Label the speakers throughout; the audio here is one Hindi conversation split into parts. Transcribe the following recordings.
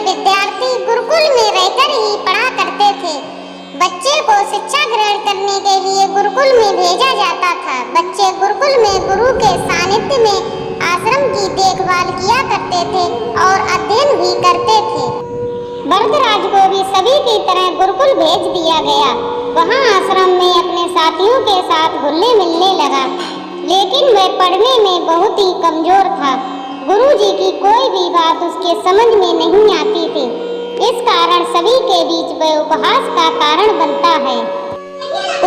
Speaker 1: विद्यार्थी गुरुकुल में रहकर ही पढ़ा करते थे। बच्चे को शिक्षा ग्रहण करने के लिए गुरुकुल में भेजा जाता था। बच्चे गुरुकुल में गुरु के सानिध्य में आश्रम की देखभाल किया करते थे और अध्ययन भी करते थे। वरदराज को भी सभी की तरह गुरुकुल भेज दिया गया। वहाँ आश्रम में अपने साथियों के साथ घुलने मिलने लगा, लेकिन वह पढ़ने में बहुत ही कमजोर था। गुरुजी की कोई भी बात उसके समझ में नहीं आती थी। इस कारण सभी के बीच वह उपहास का कारण बनता है।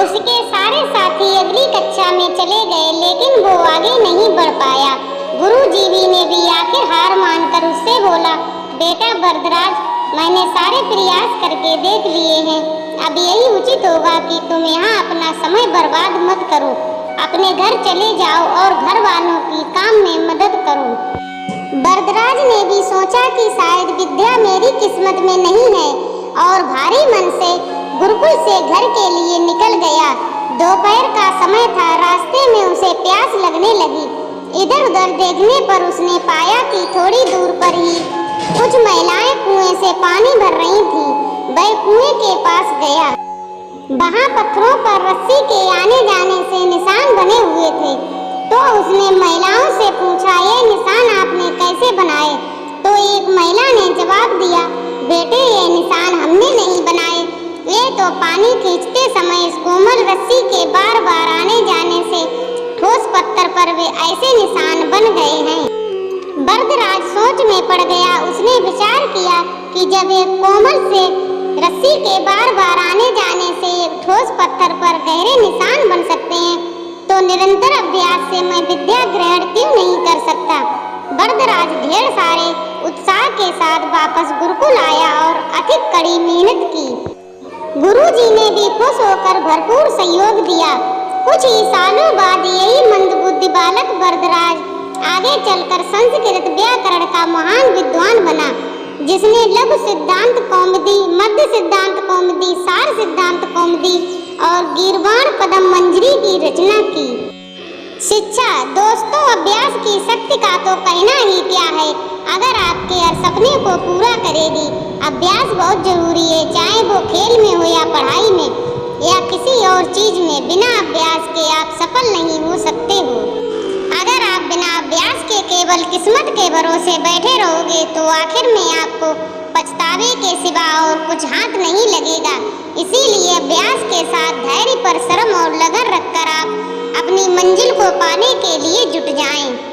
Speaker 1: उसके सारे साथी अगली कक्षा में चले गए, लेकिन वो आगे नहीं बढ़ पाया। गुरुजी ने भी आखिर हार मानकर उससे बोला, बेटा वरदराज, मैंने सारे प्रयास करके देख लिए हैं। अब यही उचित होगा कि तुम यहाँ अपना समय बर्बाद मत करो। अपने घर चले जाओ और घर वालों की काम में मदद करो। वरदराज ने भी सोचा कि शायद विद्या मेरी किस्मत में नहीं है और भारी मन से गुरुकुल से घर के लिए निकल गया। दोपहर का समय था। रास्ते में उसे प्यास लगने लगी। इधर उधर देखने पर उसने पाया कि थोड़ी दूर पर ही कुछ महिलाएं कुएं से पानी भर रही थीं। वह कुएं के पास गया। वहां पत्थरों पर रस्सी के आने जाने से निशान बने हुए थे। तो उसने महिलाओं से पूछा, ये निशान आपने कैसे बनाए? तो एक महिला ने जवाब दिया, बेटे ये निशान हमने नहीं बनाए, ये तो पानी खींचते समय इस कोमल रस्सी के बार बार आने जाने से ठोस पत्थर पर वे ऐसे निशान बन गए हैं। वरदराज सोच में पड़ गया। उसने विचार किया कि जब एक कोमल से रस्सी के बार बार आने जाने से एक ठोस पत्थर पर गहरे निशान बन सकते हैं, तो निरंतर अभ्यास से मैं विद्या ग्रहण क्यों नहीं कर सकता। वरदराज ढेर सारे उत्साह के साथ वापस गुरुकुल आया और अधिक कड़ी मेहनत की। गुरुजी ने भी खुश होकर भरपूर सहयोग दिया। कुछ ही सालों बाद यही मंदबुद्धि बालक वरदराज आगे चलकर संस्कृत व्याकरण का महान विद्वान बना, जिसने लघु सिद्धांत कौमुदी, मध्य सिद्धांत कौमुदी, सार सिद्धांत कौमुदी और गीर्वाण पदम मंजरी की रचना की। शिक्षा दोस्तों, अभ्यास की शक्ति का तो कहना ही क्या है। अगर आपके हर सपने को पूरा करेगी, अभ्यास बहुत जरूरी है, चाहे वो खेल में हो या पढ़ाई में या किसी और चीज में। बिना अभ्यास के आप सफल नहीं हो सकते हो। अगर आप बिना अभ्यास के केवल किस्मत के भरोसे बैठे रहोगे, तो आखिर में आपको पछतावे के सिवा और कुछ हाथ नहीं लगेगा। इसीलिए अभ्यास के साथ धैर्य, परिश्रम और लगन रखकर आप अपनी मंजिल को पाने के लिए जुट जाएं।